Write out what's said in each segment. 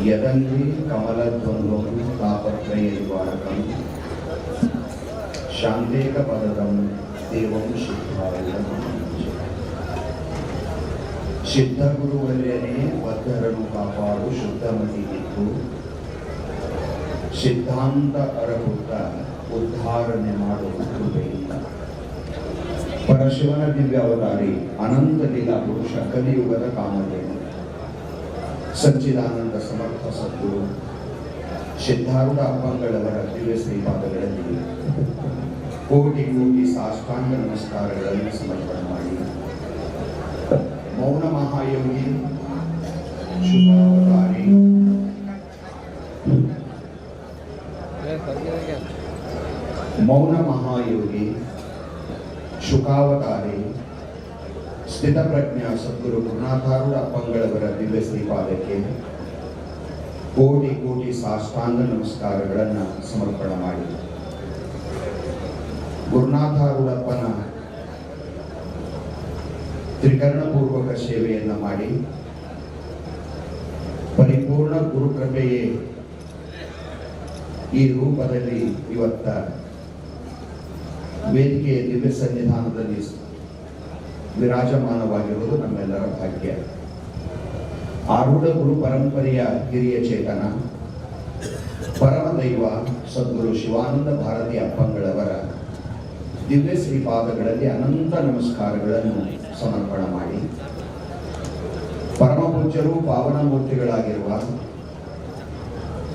ಯದಂಗ್ರಿ ಕಮಲಧ್ವಂದ್ವಂ ತಾಪತ್ರಯನಿವಾರಕಂ ಶಾಂತೇಕ ಪದದಂ ದೇವಂ ಸಿದ್ಧಾಯ ಸಿದ್ಧ ಗುರುವಲ್ಯನೇ ಬದ್ಧರನ್ನು ಕಾಪಾಡು ಶುದ್ಧಮತಿ ಇದ್ದು ಸಿದ್ಧಾಂತ ಅರಹುತ್ತ ಉದ್ಧಾರಣೆ ಮಾಡುವ ಕೃಪೆಯಿಂದ ಪರಶಿವನ ದಿವ್ಯಾವತಾರಿ ಅನಂತ ಲೀಲಾ ಪುರುಷ ಕಲಿಯುಗದ ಕಾಮಧೇನು ಸಚ್ಚಿದಾನಂದ ಸಮರ್ಥ ಸದ್ಗುರು ಸಿದ್ಧಾರೂಢ ಅಪ್ಪಂಗಳವರ ದಿವ್ಯ ಶ್ರೀಪಾದಗಳಲ್ಲಿ ಕೋಟಿ ಕೋಟಿ ಸಾಷ್ಟಾಂಗ ನಮಸ್ಕಾರಗಳನ್ನು ಸಮರ್ಪಣೆ ಮಾಡಿ ಮೌನ ಮಹಾಯೋಗಿ ಶುಭಾವತಾರಿ ಮೌನ ಮಹಾಯೋಗಿ ಶುಕಾವತಾರಿ ಸ್ಥಿತಪ್ರಜ್ಞ ಸದ್ಗುರು ಗುರುನಾಥಾರೂಢ ಅಪ್ಪಂಗಳವರ ದಿವ್ಯ ಶ್ರೀಪಾದಕ್ಕೆ ಕೋಟಿ ಕೋಟಿ ಸಾಷ್ಟಾಂಗ ನಮಸ್ಕಾರಗಳನ್ನು ಸಮರ್ಪಣೆ ಮಾಡಿ ಗುರುನಾಥಾರೂಢಪ್ಪನ ತ್ರಿಕರಣಪೂರ್ವಕ ಸೇವೆಯನ್ನು ಮಾಡಿ ಪರಿಪೂರ್ಣ ಗುರುಕೃಪೆಯೇ ಈ ರೂಪದಲ್ಲಿ ಇವತ್ತ ವೇದಿಕೆಯ ದಿವ್ಯ ಸನ್ನಿಧಾನದಲ್ಲಿ ವಿರಾಜಮಾನವಾಗಿರುವುದು ನಮ್ಮೆಲ್ಲರ ಭಾಗ್ಯ. ಆರೂಢ ಗುರು ಪರಂಪರೆಯ ಹಿರಿಯ ಚೇತನ ಪರಮದೈವ ಸದ್ಗುರು ಶಿವಾನಂದ ಭಾರತಿ ಅಪ್ಪಂಗಳವರ ದಿವ್ಯ ಶ್ರೀಪಾದಗಳಲ್ಲಿ ಅನಂತ ನಮಸ್ಕಾರಗಳನ್ನು ಸಮರ್ಪಣೆ ಮಾಡಿ ಪರಮ ಪೂಜ್ಯರು ಪಾವನ ಮೂರ್ತಿಗಳಾಗಿರುವ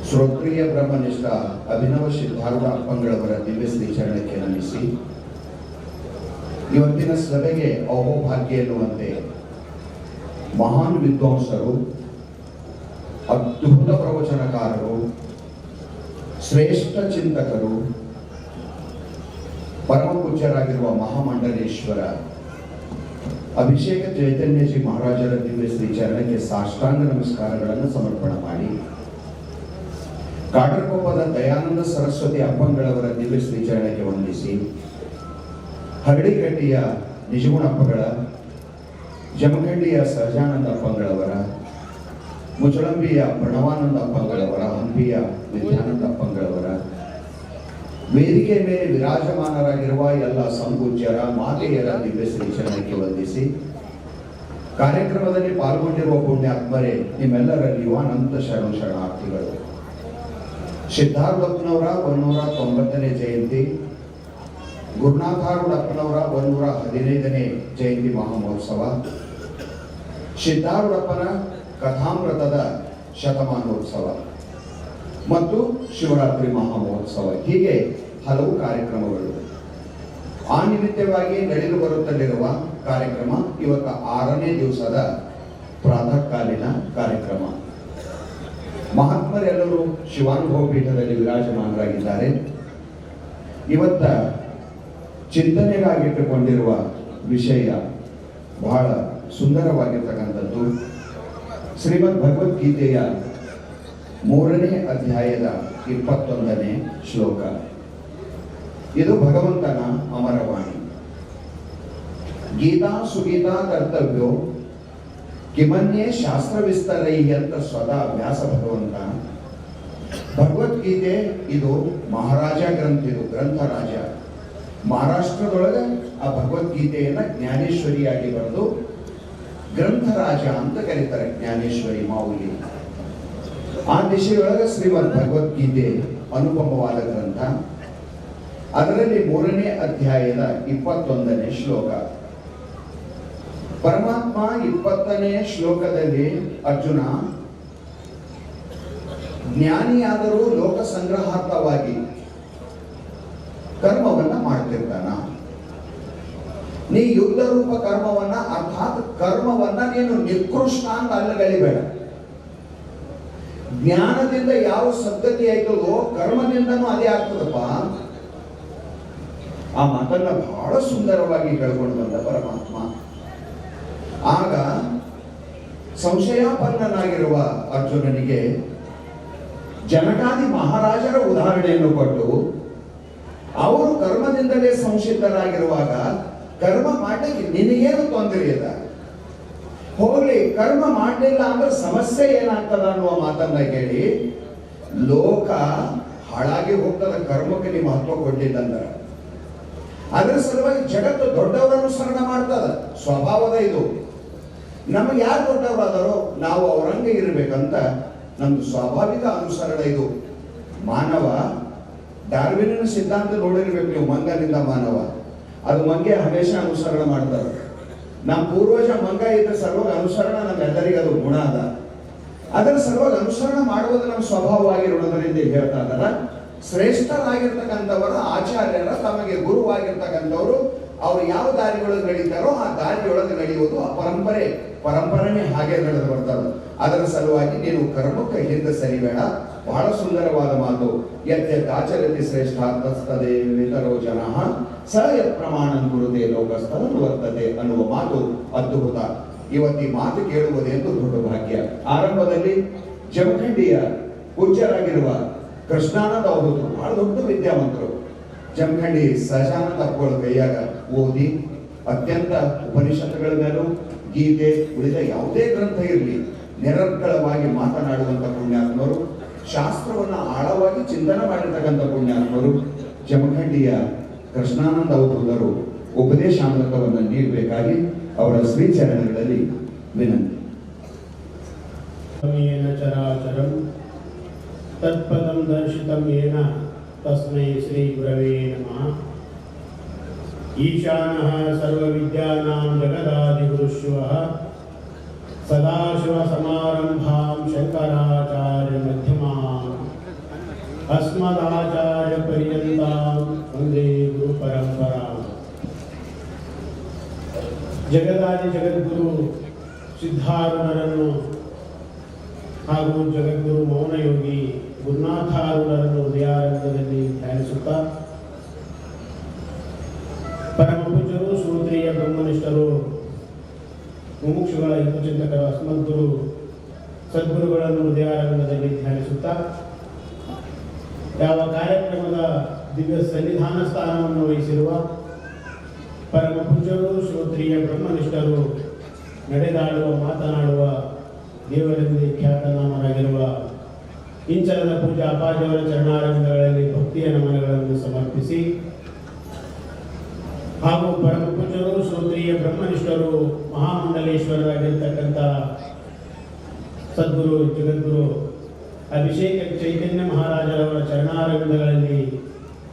ಶ್ರೋತ್ರಿಯ ಬ್ರಹ್ಮನಿಷ್ಠ ಅಭಿನವ ಸಿದ್ಧಾರೂಢ ಅಪ್ಪಂಗಳವರ ದಿವ್ಯ ಶ್ರೀಚರಣಕ್ಕೆ ನಮಿಸಿ ಇವತ್ತಿನ ಸಭೆಗೆ ಅಹೋಭಾಗ್ಯ ಎನ್ನುವಂತೆ ಮಹಾನ್ ವಿದ್ವಾಂಸರು, ಅದ್ಭುತ ಪ್ರವಚನಕಾರರು, ಶ್ರೇಷ್ಠ ಚಿಂತಕರು, ಪರಮ ಪೂಜ್ಯರಾಗಿರುವ ಮಹಾಮಂಡಲೇಶ್ವರ ಅಭಿಷೇಕ ಚೈತನ್ಯಜಿ ಮಹಾರಾಜರ ದಿವ್ಯ ಶ್ರೀಚರಣಕ್ಕೆ ಸಾಷ್ಟಾಂಗ ನಮಸ್ಕಾರಗಳನ್ನು ಸಮರ್ಪಣೆ ಮಾಡಿ ಕಾಡರಕೊಪ್ಪದ ದಯಾನಂದ ಸರಸ್ವತಿ ಅಪ್ಪಂಗಳವರ ದಿವ್ಯ ಶ್ರೀಚರಣಕ್ಕೆ ವಂದಿಸಿ ಹರಡಿಗಟ್ಟಿಯ ನಿಜಗುಣಪ್ಪಗಳ, ಜಮಖಂಡಿಯ ಸಹಜಾನಂದ ಅಪ್ಪಂಗಳವರ, ಮುಚಳಂಬಿಯ ಪ್ರಣವಾನಂದ ಅಪ್ಪಂಗಳವರ, ಹಂಪಿಯ ವಿದ್ಯಾನಂದ ಅಪ್ಪಂಗಳವರ, ವೇದಿಕೆ ಮೇಲೆ ವಿರಾಜಮಾನರಾಗಿರುವ ಎಲ್ಲ ಸಂಪೂಜ್ಯರ ಮಾತೆಯರ ದಿವ್ಯ ಶ್ರೀಚರಣಕ್ಕೆ ವಂದಿಸಿ ಕಾರ್ಯಕ್ರಮದಲ್ಲಿ ಪಾಲ್ಗೊಂಡಿರುವ ಪುಣ್ಯಾತ್ಮರೇ, ನಿಮ್ಮೆಲ್ಲರಲ್ಲಿಯೂ ಅನಂತ ಶರಣಾರ್ಥಿಗಳು. ಸಿದ್ಧಾರೂಢಪ್ಪನವರ 190ನೇ ಜಯಂತಿ, ಗುರುನಾಥಾರೂಢಪ್ಪನವರ 115ನೇ ಜಯಂತಿ ಮಹಾಮಹೋತ್ಸವ, ಸಿದ್ಧಾರೂಢಪ್ಪನ ಕಥಾಮೃತದ ಶತಮಾನೋತ್ಸವ ಮತ್ತು ಶಿವರಾತ್ರಿ ಮಹಾಮಹೋತ್ಸವ, ಹೀಗೆ ಹಲವು ಕಾರ್ಯಕ್ರಮಗಳು. ಆ ನಿಮಿತ್ತವಾಗಿ ನಡೆದು ಬರುತ್ತಲಿರುವ ಕಾರ್ಯಕ್ರಮ ಇವತ್ತು 6ನೇ ದಿವಸದ ಪ್ರಾತಃ ಕಾಲಿನ ಕಾರ್ಯಕ್ರಮ. ಮಹಾತ್ಮರೆಲ್ಲರೂ ಶಿವಾನುಭವ ಪೀಠದಲ್ಲಿ ವಿರಾಜಮಾನರಾಗಿದ್ದಾರೆ. ಇವತ್ತ ಚಿಂತನೆಗಾಗಿಟ್ಟುಕೊಂಡಿರುವ ವಿಷಯ ಬಹಳ ಸುಂದರವಾಗಿರ್ತಕ್ಕಂಥದ್ದು. ಶ್ರೀಮದ್ ಭಗವದ್ಗೀತೆಯ 3ನೇ ಅಧ್ಯಾಯದ 21ನೇ ಶ್ಲೋಕ. ಇದು ಭಗವಂತನ ಅಮರವಾಣಿ. ಗೀತಾ ಸುಗೀತಾ ಕರ್ತವ್ಯೋ ಕಿಮನ್ಯೇ ಶಾಸ್ತ್ರ ವಿಸ್ತರೈ ಅಂತ ಸ್ವತಃ ವ್ಯಾಸ ಭಗವಂತ. ಭಗವದ್ಗೀತೆ ಇದು ಮಹಾರಾಜ ಗ್ರಂಥ, ಇದು ಗ್ರಂಥರಾಜ. ಮಹಾರಾಷ್ಟ್ರದೊಳಗೆ ಆ ಭಗವದ್ಗೀತೆಯನ್ನ ಜ್ಞಾನೇಶ್ವರಿಯಾಗಿ ಬರೆದು ಗ್ರಂಥರಾಜ ಅಂತ ಕರೀತಾರೆ, ಜ್ಞಾನೇಶ್ವರಿ ಮಾವುಲಿ. ಆ ದಿಶೆಯೊಳಗೆ ಶ್ರೀಮದ್ ಭಗವದ್ಗೀತೆ ಅನುಪಮವಾದ ಗ್ರಂಥ. ಅದರಲ್ಲಿ 3ನೇ ಅಧ್ಯಾಯದ 21ನೇ ಶ್ಲೋಕ. ಪರಮಾತ್ಮ 20ನೇ ಶ್ಲೋಕದಲ್ಲಿ ಅರ್ಜುನ, ಜ್ಞಾನಿಯಾದರೂ ಲೋಕ ಸಂಗ್ರಹಾರ್ಥವಾಗಿ ಕರ್ಮವನ್ನ ಮಾಡ್ತಿರ್ತಾನ. ನೀ ಯುದ್ಧ ರೂಪ ಕರ್ಮವನ್ನ, ಅರ್ಥಾತ್ ಕರ್ಮವನ್ನ ನೀನು ನಿಕೃಷ್ಟ ಅಂತ ಅಲ್ಲಗಳಿಬೇಡ. ಜ್ಞಾನದಿಂದ ಯಾವ ಸದ್ಗತಿ ಆಯ್ತದೋ ಕರ್ಮದಿಂದನೂ ಅದೇ ಆಗ್ತದಪ್ಪ. ಆ ಮಾತನ್ನ ಬಹಳ ಸುಂದರವಾಗಿ ಹೇಳ್ಕೊಂಡು ಬಂದ ಪರಮಾತ್ಮ. ಆಗ ಸಂಶಯಾಪನ್ನನಾಗಿರುವ ಅರ್ಜುನನಿಗೆ ಜನಕಾದಿ ಮಹಾರಾಜರ ಉದಾಹರಣೆಯನ್ನು ಕೊಟ್ಟು, ಅವರು ಕರ್ಮದಿಂದಲೇ ಸಂಶಿತರಾಗಿರುವಾಗ ಕರ್ಮ ಮಾಡಲಿಕ್ಕೆ ನಿನಗೇನು ತೊಂದರೆ ಇದೆ? ಹೋಗ್ಲಿ, ಕರ್ಮ ಮಾಡಲಿಲ್ಲ ಅಂದ್ರೆ ಸಮಸ್ಯೆ ಏನಾಗ್ತದ ಅನ್ನುವ ಮಾತನ್ನ ಕೇಳಿ, ಲೋಕ ಹಾಳಾಗಿ ಹೋಗ್ತದ ಕರ್ಮಕ್ಕೆ ನೀವು ಮಹತ್ವ ಕೊಡ್ಲಿಲ್ಲ ಅಂದ್ರೆ. ಅದರ ಸಲುವಾಗಿ ಜಗತ್ತು ದೊಡ್ಡವರ ಅನುಸರಣೆ ಮಾಡ್ತದ, ಸ್ವಭಾವದ ಇದು. ನಮಗೆ ಯಾರು ದೊಡ್ಡವರಾದರೋ ನಾವು ಅವರಂಗೆ ಇರಬೇಕಂತ ನಮ್ದು ಸ್ವಾಭಾವಿಕ ಅನುಸರಣೆ ಇದು. ಮಾನವ ಡಾರ್ವಿನಿನ ಸಿದ್ಧಾಂತ ನೋಡಿರ್ಬೇಕು ನೀವು, ಮಂಗನಿಂದ ಮಾನವ. ಅದು ಮಂಗೆ ಹಮೇಶ ಅನುಸರಣೆ ಮಾಡ್ತಾರೆ. ನಮ್ಮ ಪೂರ್ವಜ ಮಂಗ ಇದ್ದ ಸಲುವಾಗಿ ಅನುಸರಣ ನಮ್ಮೆಲ್ಲರಿಗೂ ಅದು ಗುಣ ಅದ. ಅದರ ಸಲುವಾಗಿ ಅನುಸರಣೆ ಮಾಡುವುದು ನಮ್ಮ ಸ್ವಭಾವವಾಗಿರುವುದರಿಂದ ಹೇಳ್ತಾ ಇದ್ದಾರ. ಶ್ರೇಷ್ಠರಾಗಿರ್ತಕ್ಕಂಥವರ ಆಚಾರ್ಯರ ತಮಗೆ ಗುರುವಾಗಿರ್ತಕ್ಕಂಥವ್ರು ಅವ್ರು ಯಾವ ದಾರಿಯೊಳಗೆ ನಡೀತಾರೋ ಆ ದಾರಿಯೊಳಗೆ ನಡೆಯುವುದು ಆ ಪರಂಪರೆನೇ ಹಾಗೆ ನಡೆದು ಬರ್ತಾರೆ. ಅದರ ಸಲುವಾಗಿ ನೀನು ಕರ್ಮಕ್ಕೆ ಹಿಂದೆ ಸರಿಬೇಡ. ಬಹಳ ಸುಂದರವಾದ ಮಾತು. ಯತ್ಯದಾಚರತಿ ಶ್ರೇಷ್ಠ ತಸ್ತದೇ ವಿತರೋ ಜನಃ ಸ ಯತ್ ಪ್ರಮಾಣಂ ಕುರುತೆ ಲೋಕಸ್ಥನು ವರ್ತತೆ ಅನ್ನುವ ಮಾತು ಅದ್ಭುತ. ಇವತ್ತಿ ಮಾತು ಕೇಳುವುದೆಂದು ದೊಡ್ಡ ಭಾಗ್ಯ. ಆರಂಭದಲ್ಲಿ ಜಮಖಂಡಿಯ ಪೂಜ್ಯರಾಗಿರುವ ಕೃಷ್ಣಾನಂದ ಅವಧೂತರು ಬಹಳ ದೊಡ್ಡ ವಿದ್ಯಾವಂತರು. ಜಮಖಂಡಿ ಸಹಜಾನಂದ ಅಪ್ಪಗಳ ಕೈಯಾಗ ಓದಿ ಅತ್ಯಂತ ಉಪನಿಷತ್ತುಗಳ ಮೇಲೂ ಗೀತೆ ಉಳಿದ ಯಾವುದೇ ಗ್ರಂಥ ಇರಲಿ ನಿರರ್ಗಳವಾಗಿ ಮಾತನಾಡುವಂತ ಪುಣ್ಯಾತ್ಮರು, ಶಾಸ್ತ್ರವನ್ನ ಆಳವಾಗಿ ಚಿಂತನೆ ಮಾಡಿರ್ತಕ್ಕಂಥ ಪುಣ್ಯಾತ್ಮರು ಜಮಖಂಡಿಯ ಕೃಷ್ಣಾನಂದ ಅವಧೂತರು ಉಪದೇಶಾಮೃತವನ್ನು ನೀಡಬೇಕಾಗಿ ಅವರ ಶ್ರೀಚರಣಗಳಲ್ಲಿ ವಿನಂತಿ. ಚರಾಚರಂ ತತ್ಪದಂ ದರ್ಶಿತಂ ಯೇನ ತಸ್ಮೈ ಶ್ರೀ ಗುರವೇ ನಮಃ. ಈಶಾನಃ ಸರ್ವವಿದ್ಯಾನಾಂ ಜಗದಾದಿಗುರುಶ್ವಃ ಸದಾಶಿವ ಸಮಾರಂಭಾಂ ಶಂಕರಾಚಾರ್ಯ ಮಧ್ಯಮಾಂ ಅಸ್ಮದಾಚಾರ್ಯ ಪರ್ಯಂತಾಂ ವಂದೇ ಗುರು ಪರಂಪರಾಂ. ಜಗದಾದಿ ಜಗದ್ಗುರು ಸಿದ್ಧಾರೂಢರನ್ನು ಹಾಗೂ ಜಗದ್ಗುರು ಮೌನಯೋಗಿ ಗುರುನಾಥಾರೂಢರನ್ನು ಹೃದಯಾರಂಭದಲ್ಲಿ ಧ್ಯಾನಿಸುತ್ತಾ, ಪರಮ ಪೂಜ್ಯರು ಶ್ರೋತ್ರಿಯ ಬ್ರಹ್ಮನಿಷ್ಠರು ಮುಮುಕ್ಷುಗಳ ಹಿತಚಿಂತಕರ ಅಸ್ಮದ್ಗುರು ಸದ್ಗುರುಗಳನ್ನು ಹೃದಯಾರಂಭದಲ್ಲಿ ಧ್ಯಾನಿಸುತ್ತಾ, ಯಾವ ಕಾರ್ಯಕ್ರಮದ ದಿವ್ಯ ಸನ್ನಿಧಾನ ಸ್ಥಾನವನ್ನು ವಹಿಸಿರುವ ಪರಮ ಪೂಜ್ಯರು ಶ್ರೋತ್ರಿಯ ಬ್ರಹ್ಮನಿಷ್ಠರು ನಡೆದಾಡುವ ಮಾತನಾಡುವ ದೇವರೆಂದೇ ಖ್ಯಾತನಾಮರಾಗಿರುವ ಇಂಚಲದ ಪೂಜಾ ಅಪ್ಪಾಜಿಯವರ ಚರಣಾರವಿಂದಗಳಲ್ಲಿ ಭಕ್ತಿಯ ನಮನಗಳನ್ನು ಸಮರ್ಪಿಸಿ, ಹಾಗೂ ಪರಮ ಪೂಜ್ಯರು ಶ್ರೋತ್ರಿಯ ಬ್ರಹ್ಮನಿಷ್ಠರು ಮಹಾಮಂಡಲೇಶ್ವರರಾಗಿರ್ತಕ್ಕಂಥ ಸದ್ಗುರು ಜಗದ್ಗುರು ಅಭಿಷೇಕ ಚೈತನ್ಯ ಮಹಾರಾಜರವರ ಚರಣಾರವಿಂದಗಳಲ್ಲಿ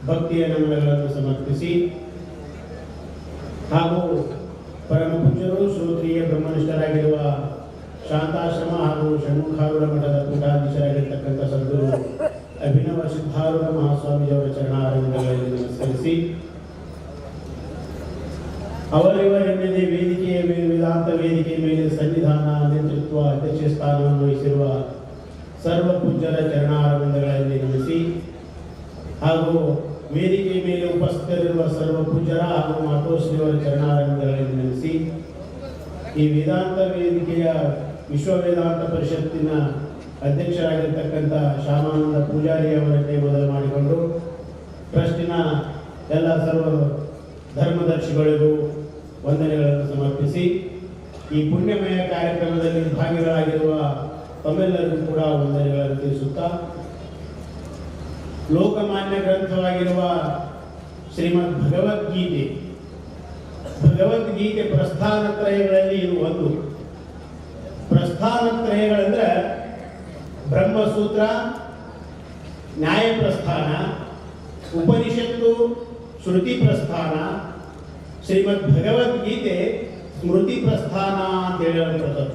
ಭಕ್ತಿಯ ನಮನಗಳನ್ನು ಸಮರ್ಪಿಸಿ, ಹಾಗೂ ಪರಮ ಪೂಜ್ಯರು ಶ್ರೋತ್ರಿಯ ಬ್ರಹ್ಮನಿಷ್ಠರಾಗಿರುವ ಶಾಂತಾಶ್ರಮ ಹಾಗೂ ಷಣ್ಮುಖಾರೂಢ ಮಠದ ಪೀಠಾಧೀಶರಾಗಿರ್ತಕ್ಕಂಥ ಸದ್ಗುರು ಅಭಿನವ ಸಿದ್ಧಾರೂಢ ಮಹಾಸ್ವಾಮೀಜಿಯವರ ಚರಣಾರವಿಂದಗಳಲ್ಲಿ ನಮಸ್ಕರಿಸಿ, ಅವರಿವರೆನ್ನದೇ ವೇದಿಕೆಯ ಮೇಲೆ ವೇದಾಂತ ವೇದಿಕೆಯ ಮೇಲೆ ಸನ್ನಿಧಾನ ನೇತೃತ್ವ ಅಧ್ಯಕ್ಷ ಸ್ಥಾನವನ್ನು ವಹಿಸಿರುವ ಸರ್ವ ಪೂಜ್ಯರ ಚರಣಾರವಿಂದಗಳಲ್ಲಿ ನಮಿಸಿ, ಹಾಗೂ ವೇದಿಕೆಯ ಮೇಲೆ ಉಪಸ್ಥಿತರಿರುವ ಸರ್ವ ಪೂಜ್ಯರ ಹಾಗೂ ಮಾತೋಶ್ರೀಯವರ ಚರಣಾರವಿಂದಗಳಲ್ಲಿ ನಮಿಸಿ, ಈ ವೇದಾಂತ ವೇದಿಕೆಯ ವಿಶ್ವ ವೇದಾಂತ ಪರಿಷತ್ತಿನ ಅಧ್ಯಕ್ಷರಾಗಿರ್ತಕ್ಕಂಥ ಶ್ಯಾಮಾನಂದ ಪೂಜಾರಿ ಅವರನ್ನೇ ಮೊದಲು ಮಾಡಿಕೊಂಡು ಟ್ರಸ್ಟಿನ ಎಲ್ಲ ಸರ್ವ ಧರ್ಮದರ್ಶಿಗಳಿಗೂ ವಂದನೆಗಳನ್ನು ಸಮರ್ಪಿಸಿ, ಈ ಪುಣ್ಯಮಯ ಕಾರ್ಯಕ್ರಮದಲ್ಲಿ ಭಾಗಿಗಳಾಗಿರುವ ತಮ್ಮೆಲ್ಲರಿಗೂ ಕೂಡ ವಂದನೆಗಳನ್ನು ತಿಳಿಸುತ್ತಾ, ಲೋಕಮಾನ್ಯ ಗ್ರಂಥವಾಗಿರುವ ಶ್ರೀಮದ್ ಭಗವದ್ಗೀತೆ ಪ್ರಸ್ಥಾನತ್ರಯಗಳಲ್ಲಿ ಇದು ಒಂದು. ಪ್ರಸ್ಥಾನತ್ರಯಗಳಂದ್ರೆ ಬ್ರಹ್ಮಸೂತ್ರ, ನ್ಯಾಯ ಪ್ರಸ್ಥಾನ, ಉಪನಿಷತ್ತು, ಶ್ರುತಿ ಪ್ರಸ್ಥಾನ, ಶ್ರೀಮದ್ ಭಗವದ್ಗೀತೆ ಸ್ಮೃತಿ ಪ್ರಸ್ಥಾನ ಅಂತ ಹೇಳಲ್ಪಡುತ್ತದೆ.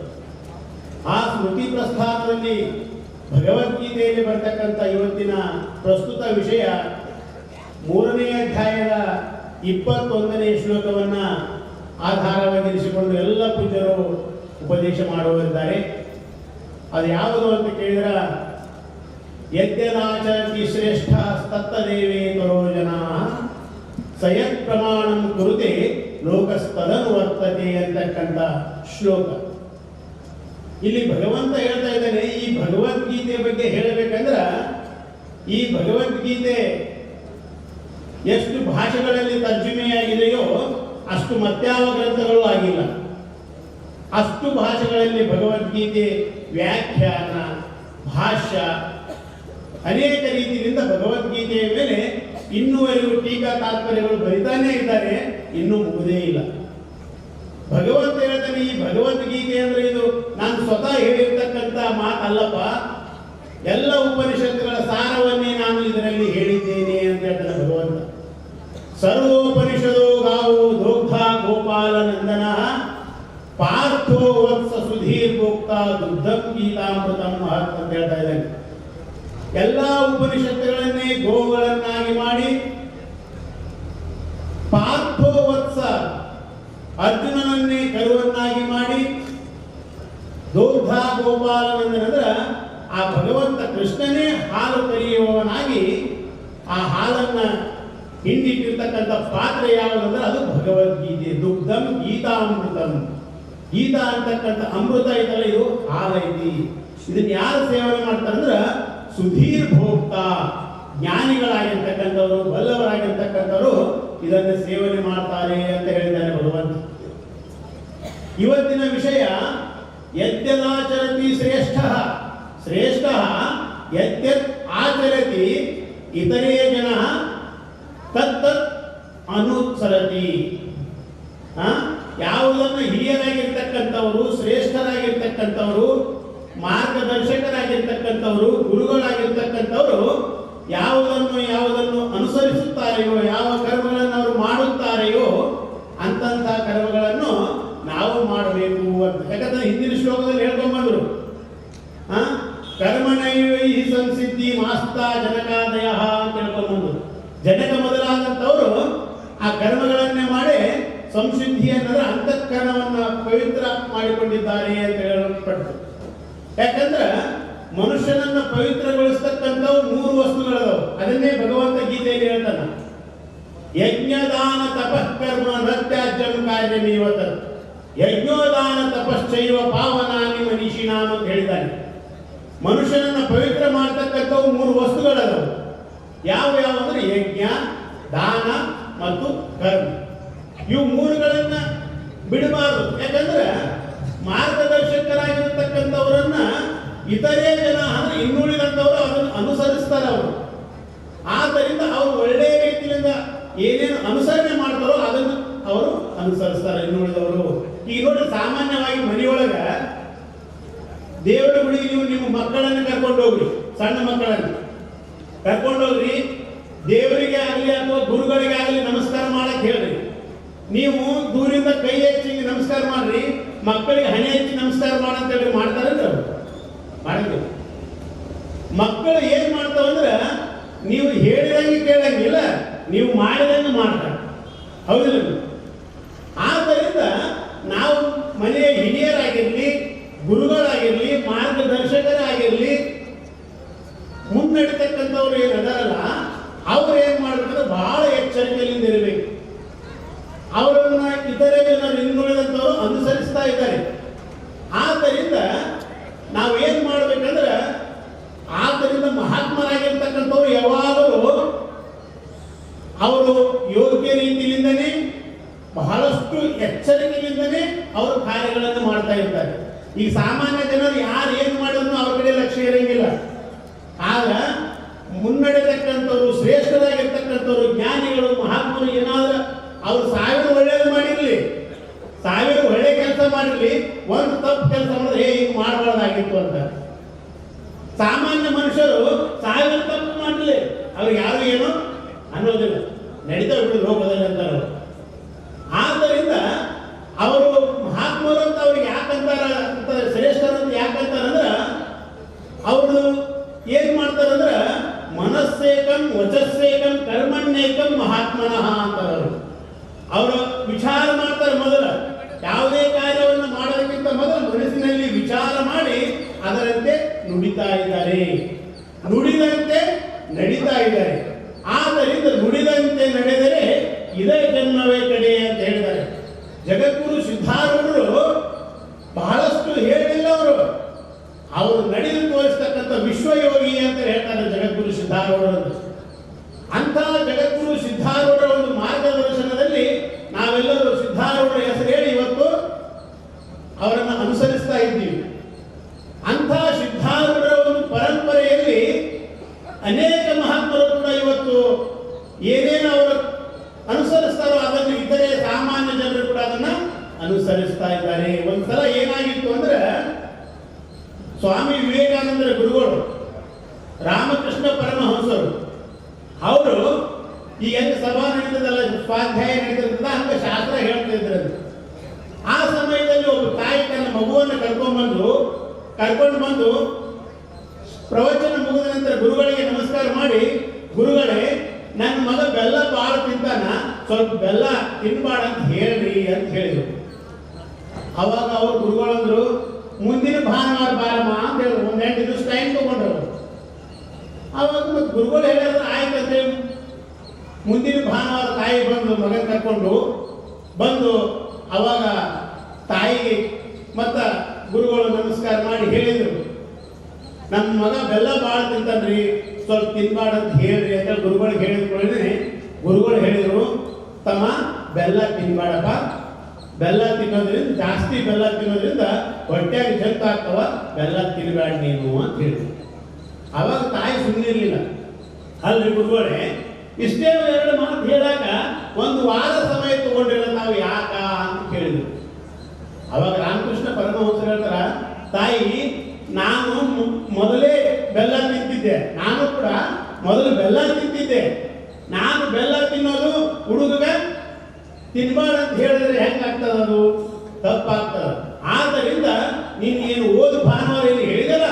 ಆ ಸ್ಮೃತಿ ಪ್ರಸ್ಥಾನದಲ್ಲಿ ಭಗವದ್ಗೀತೆಯಲ್ಲಿ ಬರ್ತಕ್ಕಂಥ ಇವತ್ತಿನ ಪ್ರಸ್ತುತ ವಿಷಯ 3ನೇ ಅಧ್ಯಾಯದ 21ನೇ ಶ್ಲೋಕವನ್ನು ಆಧಾರವಾಗಿರಿಸಿಕೊಂಡು ಎಲ್ಲ ಪೂಜ್ಯರು ಉಪದೇಶ ಮಾಡುವರಿದ್ದಾರೆ. ಅದು ಯಾವುದು ಅಂತ ಕೇಳಿದ್ರೆ, ಯದ್ಯದಾಚರತಿ ಶ್ರೇಷ್ಠ ತತ್ತದೇವೇ ತರೋ ಜನಾಃ ಸಯತ್ ಪ್ರಮಾಣಂ ಕುರುತೆ ಲೋಕಸ್ತದನು ವರ್ತತೆ ಅಂತಕ್ಕಂಥ ಶ್ಲೋಕ. ಇಲ್ಲಿ ಭಗವಂತ ಹೇಳ್ತಾ ಇದ್ದಾನೆ, ಈ ಭಗವದ್ಗೀತೆ ಬಗ್ಗೆ ಹೇಳಬೇಕಂದ್ರೆ ಈ ಭಗವದ್ಗೀತೆ ಎಷ್ಟು ಭಾಷೆಗಳಲ್ಲಿ ತರ್ಜುಮೆಯಾಗಿದೆಯೋ ಅಷ್ಟು ಮತ್ಯಾವ ಗ್ರಂಥಗಳು ಆಗಿಲ್ಲ. ಅಷ್ಟು ಭಾಷೆಗಳಲ್ಲಿ ಭಗವದ್ಗೀತೆ ವ್ಯಾಖ್ಯಾನ, ಭಾಷ್ಯ, ಅನೇಕ ರೀತಿಯಿಂದ ಭಗವದ್ಗೀತೆಯ ಮೇಲೆ ಇನ್ನೂವರೆಗೂ ಟೀಕಾ ತಾತ್ಪರ್ಯಗಳು ಬರಿತಾನೇ ಇದ್ದಾರೆ, ಇನ್ನೂ ಮುಗುದೇ ಇಲ್ಲ. ಭಗವಂತ ಹೇಳ್ತಾನೆ, ಈ ಭಗವದ್ಗೀತೆ ಅಂದ್ರೆ ಇದು ನಾನು ಸ್ವತಃ ಹೇಳಿರ್ತಕ್ಕಂಥ ಮಾತಲ್ಲಪ್ಪ, ಎಲ್ಲ ಉಪನಿಷತ್ತುಗಳ ಸಾರವನ್ನೇ ನಾನು ಇದರಲ್ಲಿ ಹೇಳಿದ್ದೇನೆ ಅಂತ ಹೇಳ್ತಾನೆ ಭಗವಂತ. ಸರ್ವೋಪನಿಷದೋ ಗಾವೋ ದೋಗ್ಧ ಗೋಪಾಲ ನಂದನ ಪಾರ್ಥೋ ವತ್ಸ ಸುಧೀರ್ ಭೋಕ್ತ ದುಗ್ಧಂ ಗೀತಾಮೃತಂ ಮಹತ್ ಅಂತ ಹೇಳ್ತಾ ಇದ್ದಾನೆ. ಎಲ್ಲ ಉಪನಿಷತ್ತುಗಳನ್ನೇ ಗೋಗಳನ್ನಾಗಿ ಮಾಡಿ, ಪಾರ್ಥೋ ವತ್ಸ ಅರ್ಜುನನನ್ನೇ ಕರುವನ್ನಾಗಿ ಮಾಡಿ, ದೋಗ್ಧ ಗೋಪಾಲನಂದನ ಅಂದ್ರೆ ಆ ಭಗವಂತ ಕೃಷ್ಣನೇ ಹಾಲು ಕರೆಯುವವನಾಗಿ ಆ ಹಾಲನ್ನ ಹಿಂಡಿಟ್ಟಿರ್ತಕ್ಕಂಥ ಪಾತ್ರ ಯಾವುದಂದ್ರೆ ಅದು ಭಗವದ್ಗೀತೆ. ದುಗ್ಧಂ ಗೀತಾಮೃತಂ, ಗೀತಾ ಅಂತಕ್ಕಂಥ ಅಮೃತ ಐತಲ್ಲ, ಇದು ಹಾಲೈತಿ. ಇದನ್ನ ಯಾರು ಸೇವನೆ ಮಾಡ್ತಾರಂದ್ರೆ ಸುಧೀರ್ ಭೋಕ್ತ, ಜ್ಞಾನಿಗಳಾಗಿರ್ತಕ್ಕಂಥವರು, ಬಲ್ಲವರಾಗಿರ್ತಕ್ಕಂಥವರು ಇದನ್ನು ಸೇವನೆ ಮಾಡ್ತಾರೆ ಅಂತ ಹೇಳಿದ್ದಾನೆ ಭಗವಂತ. ಇವತ್ತಿನ ವಿಷಯ ಯದ್ಯದಾಚರತಿ ಶ್ರೇಷ್ಠ ಶ್ರೇಷ್ಠ ಯದ್ಯತ್ ಆಚರತಿ ಇತರೇ ಜನ ತತ್ತತ್ ಅನುಸರತಿ. ಯಾವುದನ್ನು ಹಿರಿಯರಾಗಿರ್ತಕ್ಕಂಥವರು, ಶ್ರೇಷ್ಠರಾಗಿರ್ತಕ್ಕಂಥವರು, ಮಾರ್ಗದರ್ಶಕರಾಗಿರ್ತಕ್ಕಂಥವರು, ಗುರುಗಳಾಗಿರ್ತಕ್ಕಂಥವರು ಯಾವುದನ್ನು ಅನುಸರಿಸುತ್ತಾರೆಯೋ, ಯಾವ ಕರ್ಮಗಳನ್ನು ಅವರು ಮಾಡುತ್ತಾರೆಯೋ ಅಂತಂಥ ಕರ್ಮಗಳನ್ನು ನಾವು ಮಾಡಬೇಕು ಅಂತ. ಯಾಕಂದ್ರೆ ಹಿಂದಿನ ಶ್ಲೋಕದಲ್ಲಿ ಹೇಳ್ಕೊಂಡ್ಬಂದ್ರು, ಕರ್ಮಣೈವ ಹಿ ಸಂಸಿದ್ಧಿ ಮಾಸ್ತಾ ಜನಕಾದಯ ಅಂತ ಹೇಳ್ಕೊಂಡ್ಬಂದ್ರು. ಜನಕ ಮೊದಲಾದಂಥವರು ಆ ಕರ್ಮಗಳನ್ನೇ ಮಾಡಿ ಸಂಸಿದ್ಧಿ ಅನ್ನೋದ್ರೆ ಅಂತಃಕರಣವನ್ನ ಪವಿತ್ರ ಮಾಡಿಕೊಂಡಿದ್ದಾರೆ ಅಂತ ಹೇಳಲ್ಪಟ್ಟು. ಯಾಕಂದ್ರೆ ಮನುಷ್ಯನನ್ನ ಪವಿತ್ರಗೊಳಿಸ್ತಕ್ಕಂಥವು 3 ವಸ್ತುಗಳದಾವು. ಅದನ್ನೇ ಭಗವಂತ ಗೀತೆಯಲ್ಲಿ ಹೇಳ್ತಾನ, ಯಜ್ಞದಾನ ತಪಃಕರ್ಮ ನತ್ಯಾಜ್ಯಂ ಕಾರ್ಯಮೇವ ತತ್ ಯಜ್ಞೋದಾನ ತಪಶ್ಚೈವ ಪಾವನಾನಿ ಮನೀಷಿಣಾಂ ಅಂತ ಹೇಳಿದ್ದಾನೆ. ಮನುಷ್ಯನನ್ನ ಪವಿತ್ರ ಮಾಡ್ತಕ್ಕಂಥವು 3 ವಸ್ತುಗಳದಾವು. ಯಾವ ಅಂದ್ರೆ ಯಜ್ಞ, ದಾನ ಮತ್ತು ಕರ್ಮ. ಇವು 3ಗಳನ್ನ ಬಿಡಬಾರದು. ಯಾಕಂದ್ರೆ ಮಾರ್ಗದರ್ಶಕರಾಗಿರ್ತಕ್ಕಂಥವರನ್ನ ಇತರೇ ಜನ ಅಂದ್ರೆ ಇನ್ನುಳಿದಂಥವರು ಅದನ್ನು ಅನುಸರಿಸ್ತಾರೆ. ಅವರು ಆದ್ದರಿಂದ ಅವರು ಒಳ್ಳೆಯ ರೀತಿಯಿಂದ ಏನೇನು ಅನುಸರಣೆ ಮಾಡ್ತಾರೋ ಅದನ್ನು ಅವರು ಅನುಸರಿಸ್ತಾರೆ ಇನ್ನುಳಿದವರು. ಈಗ ನೋಡಿ, ಸಾಮಾನ್ಯವಾಗಿ ಮನೆಯೊಳಗ ದೇವರ ಗುಡಿಗೆ ನೀವು ನಿಮ್ಮ ಮಕ್ಕಳನ್ನು ಕರ್ಕೊಂಡು ಹೋಗ್ರಿ, ಸಣ್ಣ ಮಕ್ಕಳನ್ನು ಕರ್ಕೊಂಡೋಗ್ರಿ, ದೇವರಿಗೆ ಆಗಲಿ ಅಥವಾ ಗುರುಗಳಿಗೆ ಆಗಲಿ ನಮಸ್ಕಾರ ಮಾಡಕ್ ಹೇಳ್ರಿ. ನೀವು ದೂರಿಂದ ಕೈ ಹೆಚ್ಚಿ ನಮಸ್ಕಾರ ಮಾಡ್ರಿ, ಮಕ್ಕಳಿಗೆ ಹಣೆ ಹೆಚ್ಚಿ ನಮಸ್ಕಾರ ಮಾಡಂತ ಹೇಳಿ ಮಾಡ್ತಾರಂದ್ರೆ ಮಾಡಿದ್ರು. ಮಕ್ಕಳು ಏನ್ ಮಾಡ್ತಾವಂದ್ರೆ ನೀವು ಹೇಳಿದಂಗೆ ಕೇಳಂಗಿಲ್ಲ, ನೀವು ಮಾಡಿದಂಗೆ ಮಾಡ್ತಾರೆ. ಹೌದಿಲ್ಲ? ಆದ್ದರಿಂದ ನಾವು ಮನೆಯ ಹಿರಿಯರಾಗಿರ್ಲಿ, ಗುರುಗಳಾಗಿರ್ಲಿ, ಮಾರ್ಗದರ್ಶಕರಾಗಿರ್ಲಿ, ಮುನ್ನಡೆತಕ್ಕಂಥವ್ರು ಏನು ಅದಾರಲ್ಲ, ಅವ್ರು ಏನ್ ಮಾಡ್ಬೇಕಂದ್ರೆ ಬಹಳ ಎಚ್ಚರಿಕೆಯಿಂದ ಇರಬೇಕು. ಅವರನ್ನ ಇತರೆ ಜನರು ಇನ್ನುಳಿದಂಥವ್ರು ಅನುಸರಿಸ್ತಾ ಇದ್ದಾರೆ. ಆದ್ದರಿಂದ ನಾವು ಏನ್ ಮಾಡ್ಬೇಕಂದ್ರೆ, ಆದ್ದರಿಂದ ಮಹಾತ್ಮರಾಗಿರ್ತಕ್ಕಂಥವ್ರು ಯಾವಾಗಲೂ ಅವರು ಯೋಗ್ಯ ರೀತಿಯಿಂದನೇ ಬಹಳಷ್ಟು ಎಚ್ಚರಿಕೆಯಿಂದನೇ ಅವರು ಕಾರ್ಯಗಳನ್ನು ಮಾಡ್ತಾ ಇರ್ತಾರೆ. ಈಗ ಸಾಮಾನ್ಯ ಜನರು ಯಾರು ಏನು ಮಾಡಿದ್ರು ಅವ್ರ ಕಡೆ ಲಕ್ಷ್ಯ ಇರಂಗಿಲ್ಲ. ಆಗ ಮುನ್ನಡೆತಕ್ಕಂಥವ್ರು, ಶ್ರೇಷ್ಠರಾಗಿರ್ತಕ್ಕಂಥವ್ರು, ಜ್ಞಾನಿಗಳು, ಮಹಾತ್ಮರು ಏನಾದ್ರೂ ಅವ್ರು 1000 ಒಳ್ಳೇದು ಮಾಡಿರ್ಲಿ, 1000 ಒಳ್ಳೆ ಕೆಲಸ ಮಾಡಿರ್ಲಿ, ಒಂದು ತಪ್ಪು ಕೆಲಸ ಮಾಡಿದ್ರೆ ಹಿಂಗ್ ಮಾಡಬಾರ್ದಾಗಿತ್ತು ಅಂತ. ಸಾಮಾನ್ಯ ಮನುಷ್ಯರು 1000 ತಪ್ಪು ಮಾಡಲಿ, ಅವ್ರಿಗೆ ಯಾರು ಏನು ಅನ್ನೋದಿಲ್ಲ, ನಡೀತಾ ಬಿಡು ಲೋಕದಲ್ಲಿ ಅಂತಾರೆ. ಆದ್ದರಿಂದ ಅವರು ಮಹಾತ್ಮರು ಅಂತ ಅವ್ರಿಗೆ ಯಾಕಂತಾರ ಅಂತ, ಶ್ರೇಷ್ಠರಂತ ಯಾಕಂತಾರಂದ್ರ ಅವರು ಏನ್ ಮಾಡ್ತಾರಂದ್ರ ಮನಸ್ಸೇಕಂ ವಚಸ್ಸೇಕಂ ಕರ್ಮಣ್ಯೇಕಂ ಮಹಾತ್ಮನಃ ಅಂತಾರೆ. ಅವರು ವಿಚಾರ ಮಾಡ್ತಾರೆ. ಮೊದಲ ಯಾವುದೇ ಕಾರ್ಯವನ್ನು ಮಾಡೋದಕ್ಕಿಂತ ಮೊದಲು ಮನಸ್ಸಿನಲ್ಲಿ ವಿಚಾರ ಮಾಡಿ ಅದರಂತೆ ನುಡಿತಾ ಇದ್ದಾರೆ, ನುಡಿದಂತೆ ನಡೀತಾ ಇದ್ದಾರೆ. ಆದ್ದರಿಂದ ನುಡಿದಂತೆ ನಡೆದರೆ ಇದೇ ಜನ್ಮವೇ ಕಡೆ ಅಂತ ಹೇಳಿದ್ದಾರೆ. ಜಗದ್ಗುರು ಸಿದ್ಧಾರೂಢರು ಬಹಳಷ್ಟು ಹೇಳಿಲ್ಲ, ಅವರು ನಡೆದು ತೋರಿಸ್ತಕ್ಕಂಥ ವಿಶ್ವಯೋಗಿ ಅಂತ ಹೇಳ್ತಾರೆ ಜಗದ್ಗುರು ಸಿದ್ಧಾರೂಢರು. ಅಂತಹ ಜಗದ್ಗುರು ಸಿದ್ಧಾರೂಢರ ಒಂದು ಮಾರ್ಗದರ್ಶನದಲ್ಲಿ ನಾವೆಲ್ಲರೂ ಸಿದ್ಧಾರೂಢರ ಹೆಸರು ಹೇಳಿ ಇವತ್ತು ಅವರ ಅನೇಕ ಮಹಾತ್ಮರು ಕೂಡ ಇವತ್ತು ಏನೇನು ಅವರು ಅನುಸರಿಸ್ತಾರೋ ಅದನ್ನು ಇತರೆ ಸಾಮಾನ್ಯ ಜನರು ಕೂಡ ಅದನ್ನ ಅನುಸರಿಸ್ತಾ ಇದ್ದಾರೆ. ಒಂದ್ಸಲ ಏನಾಗಿತ್ತು ಅಂದ್ರೆ ಸ್ವಾಮಿ ವಿವೇಕಾನಂದರ ಗುರುಗಳು ರಾಮಕೃಷ್ಣ ಪರಮಹಂಸರು ಅವರು ಈ ಹೆಂಗ ಸಭಾ ನಡೀತದಲ್ಲ, ಸ್ವಾಧ್ಯಾಯ ನಡೀತದ ಹಂಗ ಶಾಸ್ತ್ರ ಹೇಳ್ತಾ ಇದ್ರು. ಆ ಸಮಯದಲ್ಲಿ ಒಬ್ಬ ತಾಯಿ ತನ್ನ ಮಗುವನ್ನು ಕರ್ಕೊಂಡು ಬಂದು ಪ್ರವಚನ ಮುಗಿದ ನಂತರ ಗುರುಗಳಿಗೆ ನಮಸ್ಕಾರ ಮಾಡಿ, ಗುರುಗಳೇ ನನ್ನ ಮಗ ಬೆಲ್ಲ ಬಾಳ ತಿಂತಾನ, ಸ್ವಲ್ಪ ಬೆಲ್ಲ ತಿನ್ಬಾಡ ಅಂತ ಹೇಳ್ರಿ ಅಂತ ಹೇಳಿದ್ರು. ಅವಾಗ ಅವ್ರ ಗುರುಗಳಂದ್ರು ಮುಂದಿನ ಭಾನುವಾರ ಬಾರಮ್ಮ ಅಂತ ಹೇಳಿದ್ರು. ಒಂದ್ 8 ದಿವಸ ಟೈಮ್ ತಗೊಂಡ್ರು. ಅವಾಗ ಮತ್ತೆ ಗುರುಗಳು ಹೇಳಿದ್ರೆ ಆಯ್ತಂತೆ. ಮುಂದಿನ ಭಾನುವಾರ ತಾಯಿ ಬಂದು ಮಗನ ಕರ್ಕೊಂಡು ಬಂದು ಅವಾಗ ತಾಯಿಗೆ ಮತ್ತ ಗುರುಗಳು ನಮಸ್ಕಾರ ಮಾಡಿ ಹೇಳಿದ್ರು, ನಮ್ಮ ಮಗ ಬೆಲ್ಲ ಬಾಳ ತಿಂತಾನ್ರಿ, ಸ್ವಲ್ಪ ತಿನ್ಬಾಡ ಅಂತ ಹೇಳ್ರಿ ಅಂತ ಗುರುಗಳಿಗೆ ಹೇಳಿದ್ಕೊಳ್ಳಿ. ಗುರುಗಳು ಹೇಳಿದ್ರು, ತಮ್ಮ ಬೆಲ್ಲ ತಿನ್ಬಾಡಪ್ಪ, ಬೆಲ್ಲ ತಿನ್ನೋದ್ರಿಂದ ಜಾಸ್ತಿ ಬೆಲ್ಲ ತಿನ್ನೋದ್ರಿಂದ ಹೊಟ್ಟೆಗೆ ಜಂತು ಆಗ್ತವ, ಬೆಲ್ಲ ತಿನ್ಬೇಡ ನೀನು ಅಂತ ಹೇಳಿದ್ರು. ಅವಾಗ ತಾಯಿ ಸುಮ್ಮನಿರ್ಲಿಲ್ಲ. ಅಲ್ರಿ ಗುರುಗಳೇ, ಇಷ್ಟೇ 2 ಮಾತು ಹೇಳಾಕ 1 ವಾರ ಸಮಯ ತಗೊಂಡಿಲ್ಲ, ನಾವು ಯಾಕ ಅಂತ ಕೇಳಿದ್ರು. ಅವಾಗ ರಾಮಕೃಷ್ಣ ಪರಮಹಂಸರು ಹೇಳ್ತಾರ, ತಾಯಿ ನಾನು ಮೊದಲೇ ಬೆಲ್ಲ ತಿಂತಿದ್ದೆ, ನಾನು ಕೂಡ ಮೊದಲು ಬೆಲ್ಲ ತಿಂತಿದ್ದೆ. ನಾನು ಬೆಲ್ಲ ತಿನ್ನೋದು ಹುಡುಗ ತಿನ್ಬಾರ್ದು ಅಂತ ಹೇಳಿದ್ರೆ ಹೆಂಗಾಗ್ತದ, ಅದು ತಪ್ಪಾಗ್ತದ. ಆದ್ದರಿಂದ ನೀನು ಏನು ಓದು ಭಾನುವಾರ ಏನು ಹೇಳಿದಲ್ಲ,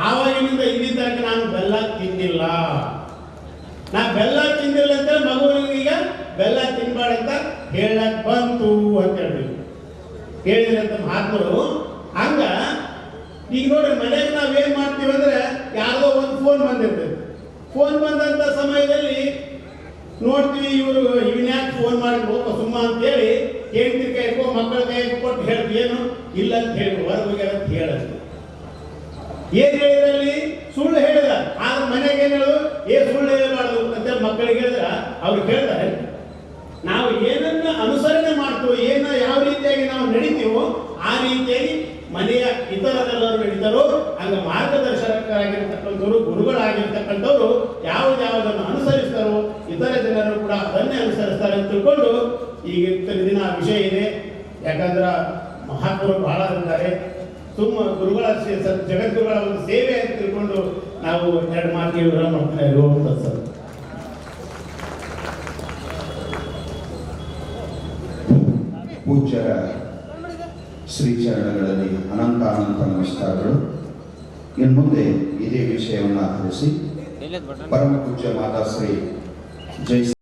ಆವಾಗಿನಿಂದ ಇಲ್ಲಿ ತನಕ ನಾನು ಬೆಲ್ಲ ತಿಂದಿಲ್ಲ. ನಾ ಬೆಲ್ಲ ತಿಂದಿಲ್ಲ ಅಂತ ಮಗುವಿಗೆ ಈಗ ಬೆಲ್ಲ ತಿನ್ಬಾರ್ದು ಅಂತ ಹೇಳಕ್ ಬಂತು ಅಂತ ಹೇಳಿದ್ರಂತ ಮಹಾತ್ಮರು. ಹಂಗ ಈಗ ನೋಡ್ರಿ, ಮನೆಗೆ ನಾವೇನ್ ಮಾಡ್ತೀವಿ ಅಂದ್ರೆ ಯಾರ್ದೋ ಒಂದು ಫೋನ್ ಬಂದಿರ್ತದೆ. ಫೋನ್ ಬಂದಂತ ಸಮಯದಲ್ಲಿ ನೋಡ್ತೀವಿ, ಇವರು ಇವನ್ಯಾಕೆ ಫೋನ್ ಮಾಡಿ ಹೋಗ ಸುಮ್ಮ ಅಂತೇಳಿ ಹೆಂಡತಿ ಕೈಕೋ ಮಕ್ಕಳ ಕೈ ಕೊಟ್ಟು ಹೇಳ್ತೀವಿ, ಏನು ಇಲ್ಲ ಅಂತ ಹೇಳಿ ಹೊರಗೆ ಅಂತ ಹೇಳೋದು. ಏನ್ ಹೇಳಿದ್ರಲ್ಲಿ ಸುಳ್ಳು ಹೇಳಿದ. ಆದ್ರೆ ಮನೆಗೆ ಏನ್ ಹೇಳೋದು, ಸುಳ್ಳು ಹೇಳಬಾರ್ದು ಅಂತ ಮಕ್ಕಳಿಗೆ ಹೇಳಿದ್ರ ಅವ್ರು ಹೇಳ್ತಾರೆ, ನಾವು ಏನನ್ನ ಅನುಸರಣೆ ಮಾಡ್ತೀವೋ, ಯಾವ ರೀತಿಯಾಗಿ ನಾವು ನಡೀತೀವೋ ಆ ರೀತಿಯಾಗಿ ಮನೆಯ ಇತರರೆಲ್ಲರೂ ನಡೀತಾರೋ ಹಂಗ ಮಾರ್ಗದರ್ಶಕರಾಗಿರ್ತಕ್ಕಂಥವ್ರು, ಗುರುಗಳಾಗಿರ್ತಕ್ಕಂಥವ್ರು ಯಾವುದನ್ನು ಅನುಸರಿಸ್ತಾರೋ ಇತರ ಜನರು ಕೂಡ ಅದನ್ನೇ ಅನುಸರಿಸ್ತಾರೆ ಅಂತ ತಿಳ್ಕೊಂಡು ಈಗ ದಿನ ವಿಷಯ ಇದೆ. ಯಾಕಂದ್ರೆ ಮಹಾತ್ಮರು ಬಹಳ ಇದ್ದಾರೆ. ಗುರುಗಳ ಜಗದ್ಗುರುಗಳ ಒಂದು ಸೇವೆ ಅಂತ ತಿಳ್ಕೊಂಡು ನಾವು 2 ಮಾತಿಗೆ ವಿವರ ಮಾಡ್ತಾ ಇರುವಂಥದ್ದು ಸರ್. ಪೂಜ್ಯರ ಶ್ರೀಚರಣಗಳಲ್ಲಿ ಅನಂತ ನಮಸ್ಕಾರಗಳು. ಇನ್ನು ಮುಂದೆ ಇದೇ ವಿಷಯವನ್ನು ಆಧರಿಸಿ ಪರಮ ಪೂಜ್ಯ ಮಾತಾಶ್ರೀ ಜೈ